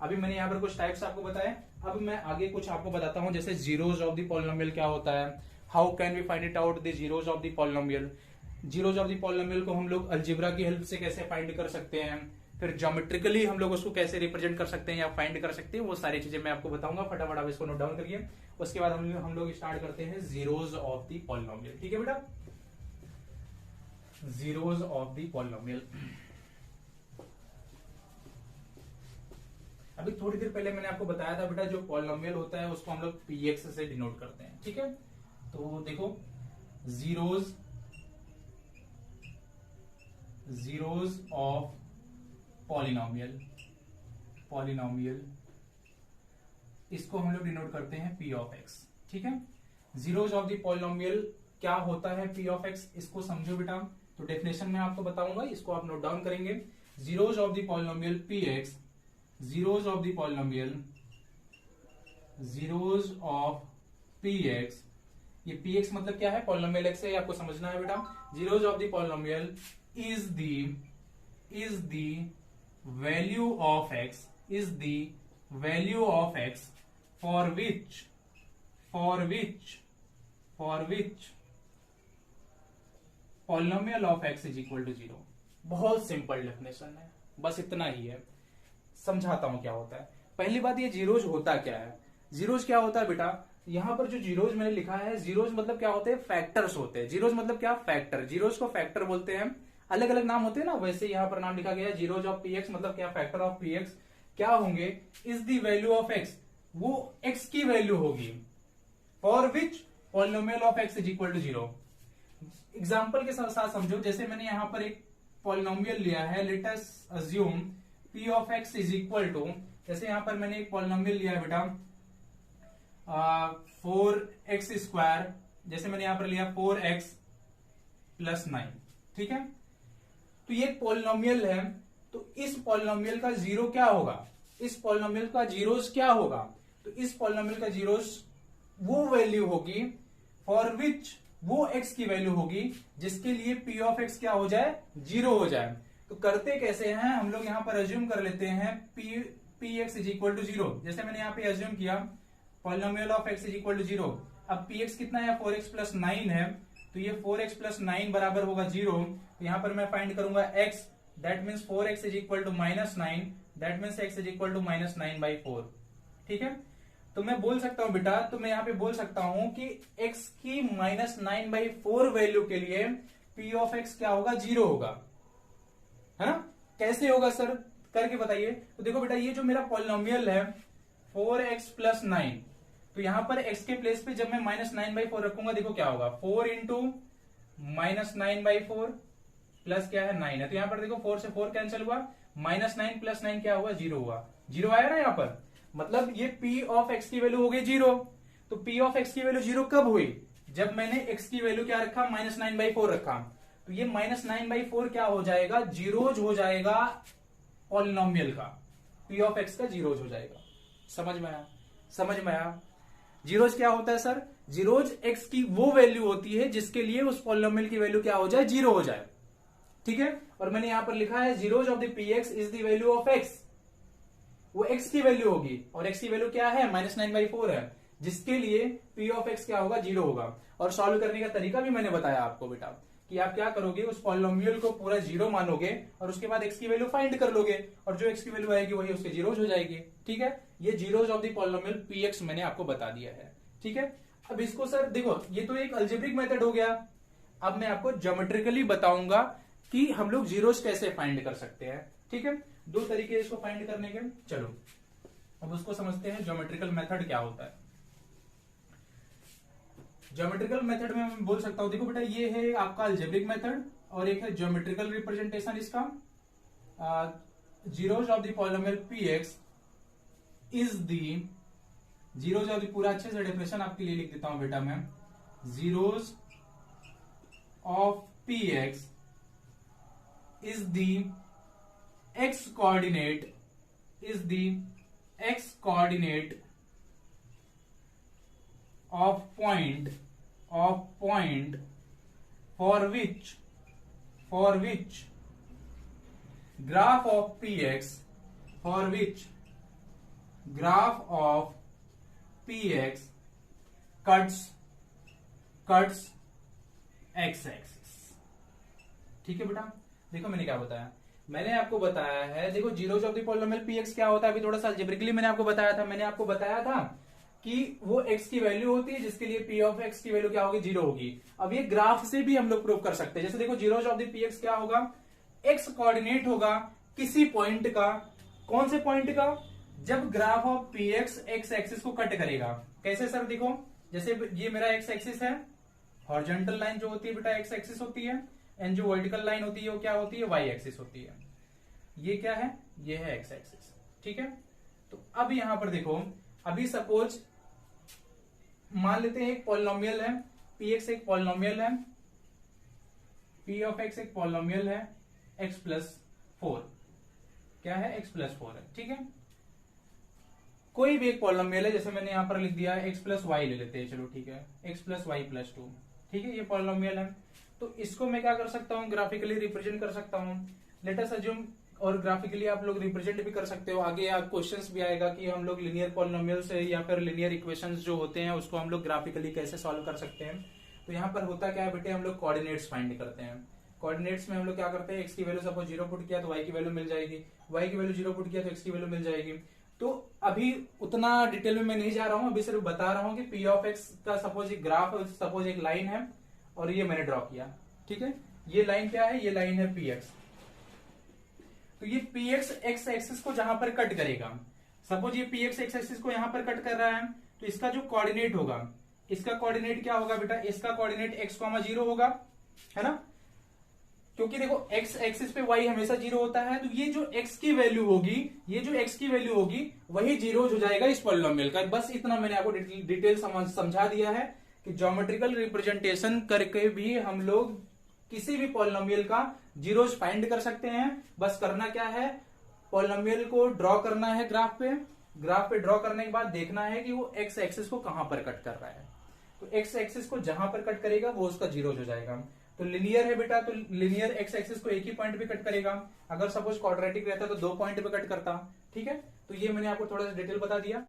अभी मैंने यहाँ पर कुछ टाइप्स आपको बताए, अब मैं आगे कुछ आपको बताता हूँ, जैसे जीरोज ऑफ द पॉलिनोमियल क्या होता है, how can we find it out the zeros of the polynomial. Zeros of the polynomial को हम लोग अलजेब्रा की हेल्प से कैसे फाइंड कर सकते हैं, फिर ज्योमेट्रिकली हम लोग उसको कैसे रिप्रेजेंट कर सकते हैं या फाइंड कर सकते हैं, वो सारी चीजें मैं आपको बताऊंगा। फटाफट आप इसको नोट डाउन करिए। उसके बाद हम लोग स्टार्ट करते हैं जीरोज ऑफ द पॉलिनोमियल। ठीक है बेटा, जीरोज ऑफ द पॉलिनोमियल। अभी थोड़ी देर पहले मैंने आपको बताया था बेटा, जो पॉलिनोमियल होता है उसको हम लोग पीएक्स से डिनोट करते हैं। ठीक है, तो देखो जीरोज ऑफ पॉलिनोमियल, इसको हम लोग डिनोट करते हैं पी ऑफ एक्स। ठीक है, जीरोज ऑफ द पॉलिनोमियल क्या होता है पी ऑफ एक्स, इसको समझो बेटा। तो डेफिनेशन में आपको बताऊंगा, इसको आप नोट डाउन करेंगे। Zeros of the polynomial P x, zeros of the polynomial, zeros of P x, ये पी एक्स मतलब क्या है, पॉलिनोमियल एक्स है, आपको समझना है बेटा। Zeros of the polynomial is the value of x, is the value of x for which polynomial of x is equal to 0। बहुत सिंपल डेफिनेशन है, बस इतना ही है। समझाता हूं क्या होता है। पहली बात, ये जीरोज होता क्या है। जीरोज क्या होता है बेटा, यहां पर जो जीरोज मैंने लिखा है, जीरोज मतलब क्या होते हैं, फैक्टर्स होते हैं। जीरोज मतलब क्या, फैक्टर। जीरोज को फैक्टर बोलते हैं, अलग अलग नाम होते हैं ना, वैसे यहां पर नाम लिखा गया है जीरोज ऑफ पी एक्स, मतलब क्या, फैक्टर ऑफ पी एक्स। क्या होंगे, is the value of x, वो एक्स की वैल्यू होगी for which polynomial of x is equal to 0। Example के साथ समझो, जैसे मैंने यहां पर एक पॉलिनोमियल लिया है, let us assume p of x is equal to, जैसे यहां पर मैंने एक पॉलिनोमियल लिया है बेटा 4x स्क्वायर, जैसे मैंने यहां पर लिया 4x प्लस 9। ठीक है, तो ये एक पॉलिनोमियल है, तो इस पॉलिनोमियल का जीरो क्या होगा, इस पॉलिनोमियल का जीरोस क्या होगा, तो इस पॉलिनोमियल का जीरोस वो वैल्यू होगी फॉर विच, वो x की वैल्यू होगी जिसके लिए p ऑफ x क्या हो जाए, 0 हो जाए। तो करते कैसे हैं हम लोग, यहां पर अज्यूम कर लेते हैं p x is equal to 0। जैसे मैंने यहां पे अज्यूम किया polynomial of x is equal to 0। अब px कितना है, 4x प्लस 9 है, तो ये 4x प्लस 9 बराबर होगा 0। तो यहां पर मैं फाइंड करूंगा x, that means 4x is equal to minus 9, that means x is equal to minus 9/4। ठीक है, तो मैं बोल सकता हूं बेटा, तो मैं यहां पे बोल सकता हूं कि x की माइनस 9/4 वैल्यू के लिए p ऑफ x क्या होगा, 0 होगा, है ना। कैसे होगा सर, करके बताइए। तो देखो बेटा, ये जो मेरा पॉलिनोमियल है 4x प्लस 9, तो यहां पर x के प्लेस पे जब मैं माइनस 9/4 रखूंगा, देखो क्या होगा, 4 इंटू माइनस 9/4 प्लस क्या है 9 है, तो यहां पर देखो 4 से 4 कैंसिल हुआ, माइनस 9 प्लस 9 क्या हुआ, 0 हुआ। 0 आया ना यहाँ पर, मतलब ये p ऑफ x की वैल्यू हो गई 0। तो p ऑफ x की वैल्यू 0 कब हुई, जब मैंने x की वैल्यू क्या रखा, माइनस 9/4 रखा। तो ये माइनस 9/4 क्या हो जाएगा, जीरोज हो जाएगा पॉलिनोमियल का, p ऑफ x का जीरोज हो जाएगा। समझ में आया, समझ में आया। जीरोज क्या होता है सर, जीरोज x की वो वैल्यू होती है जिसके लिए उस पॉलिनोमियल की वैल्यू क्या हो जाए, 0 हो जाए। ठीक है, और मैंने यहां पर लिखा है zeros of the P x is the value of x, वो x की वैल्यू होगी, और x की वैल्यू क्या है, माइनस 9/4 है, जिसके लिए p ऑफ x क्या होगा, 0 होगा। और सॉल्व करने का तरीका भी मैंने बताया आपको बेटा, कि आप क्या करोगे, उस पॉलिनोमियल को पूरा 0 मानोगे और उसके बाद x की वैल्यू फाइंड कर लोगे, और जो x की वैल्यू आएगी वही उसके जीरोज हो जाएगी। ठीक है, ये zeros of the polynomial px मैंने आपको बता दिया है। ठीक है, अब इसको सर देखो, ये तो एक अलजेब्रिक मेथड हो गया। अब मैं आपको ज्योमेट्रिकली बताऊंगा कि हम लोग जीरोज कैसे फाइंड कर सकते हैं। ठीक है, 2 तरीके इसको फाइंड करने के। चलो अब उसको समझते हैं, ज्योमेट्रिकल मेथड क्या होता है। ज्योमेट्रिकल मेथड में मैं बोल सकता हूं, देखो बेटा, ये है आपका अलजेब्रिक मेथड और एक है ज्योमेट्रिकल रिप्रेजेंटेशन इसका। Zeros of the polynomial px is the, zeros of the, पूरा अच्छे से डेफिनेशन आपके लिए लिख देता हूं बेटा मैं, zeros of px is the x coordinate, is the x coordinate of point for which graph of px, for which graph of P x cuts x axis. ठीक है बेटा, देखो मैंने क्या बताया, मैंने आपको बताया है, देखो zeros of the polynomial P x क्या होता है, अभी थोड़ा सा अलजेब्रिकली मैंने आपको बताया था कि वो x की वैल्यू होती है जिसके लिए p ऑफ x की वैल्यू क्या होगी, 0 होगी। अब ये ग्राफ से भी हम लोग प्रूव कर सकते हैं। जैसे देखो zeros of the P x क्या होगा, x कोऑर्डिनेट होगा किसी पॉइंट का, कौन से पॉइंट का, जब graph of P x x axis को कट करेगा। कैसे सर, देखो जैसे ये मेरा एक्स एक्सिस है, हॉरिजॉन्टल लाइन जो होती है बेटा एक्स एक्सिस होती है, एंड जो वर्टिकल लाइन होती है वो क्या होती है, वाई एक्सिस होती है। ये क्या है, ये है एक्स एक्सिस। ठीक है, तो अब यहां पर देखो, अभी सपोज मान लेते हैं एक पॉलिनोमियल है, पी एक्स एक पॉलिनोमियल है, पी ऑफ एक्स एक पॉलिनोमियल है, एक्स प्लस 4 क्या है, एक्स प्लस 4 है। ठीक है, कोई भी एक पॉलिनोमियल है, जैसे मैंने यहां पर लिख दिया है एक्स प्लस वाई ले लेते हैं, चलो ठीक है, एक्स प्लस वाई प्लस 2। ठीक है, ये पॉलिनोमियल है, तो इसको मैं क्या कर सकता हूं, ग्राफिकली रिप्रेजेंट कर सकता हूं। लेट अस अज्यूम, और ग्राफिकली आप लोग रिप्रेजेंट भी कर सकते हो। आगे आप क्वेश्चंस भी आएगा कि हम लोग लिनियर पॉलिनोमियल से या फिर लिनियर इक्वेशंस जो होते हैं उसको हम लोग ग्राफिकली कैसे सॉल्व कर सकते हैं। तो यहाँ पर होता क्या है बेटे, हम लोग कोऑर्डिनेट्स फाइंड करते हैं। कोऑर्डिनेट्स में हम लोग क्या करते हैं, एक्स की वैल्यू सपोज 0 पुट किया तो वाई की वैल्यू मिल जाएगी, वाई की वैल्यू 0 पुट किया तो एक्स की वैल्यू मिल जाएगी। तो अभी उतना डिटेल में मैं नहीं जा रहा हूं, अभी सिर्फ बता रहा हूं कि पी ऑफ एक्स का सपोज एक ग्राफ, सपोज एक लाइन है और ये मैंने ड्रॉ किया। ठीक है, ये लाइन क्या है, ये लाइन है पी एक्स। तो ये पी एक्स एक्स एक्सिस को जहां पर कट करेगा, सपोज ये पी एक्स एक्स एक्सिस को यहां पर कट कर रहा है, तो इसका जो कोऑर्डिनेट होगा, इसका कोऑर्डिनेट क्या होगा बेटा, इसका कोऑर्डिनेट x, 0 होगा, है ना, क्योंकि देखो x एक्सिस पे y हमेशा 0 होता है। तो ये जो x की वैल्यू होगी, ये जो x की वैल्यू होगी वही 0 हो जाएगा इस पॉलिनोमियल का। बस इतना मैंने आपको डिटेल समझा दिया है कि ज्योमेट्रिकल रिप्रेजेंटेशन करके भी हम लोग किसी भी पॉलिनोमियल का जीरोस फाइंड कर सकते हैं। बस करना क्या है, पॉलिनोमियल को ड्रॉ करना है ग्राफ पे ड्रॉ करने के बाद देखना है कि वो एक्स एक्सिस को कहां पर कट कर रहा है। तो एक्स एक्सिस को जहां पर कट करेगा वो उसका जीरोस हो जाएगा। तो लिनियर है बेटा, तो लिनियर एक्स एक्सिस को एक ही पॉइंट पे कट करेगा। अगर सपोज क्वाड्रेटिक रहता तो 2 पॉइंट पे कट करता। ठीक है, तो ये मैंने आपको थोड़ा सा डिटेल बता दिया।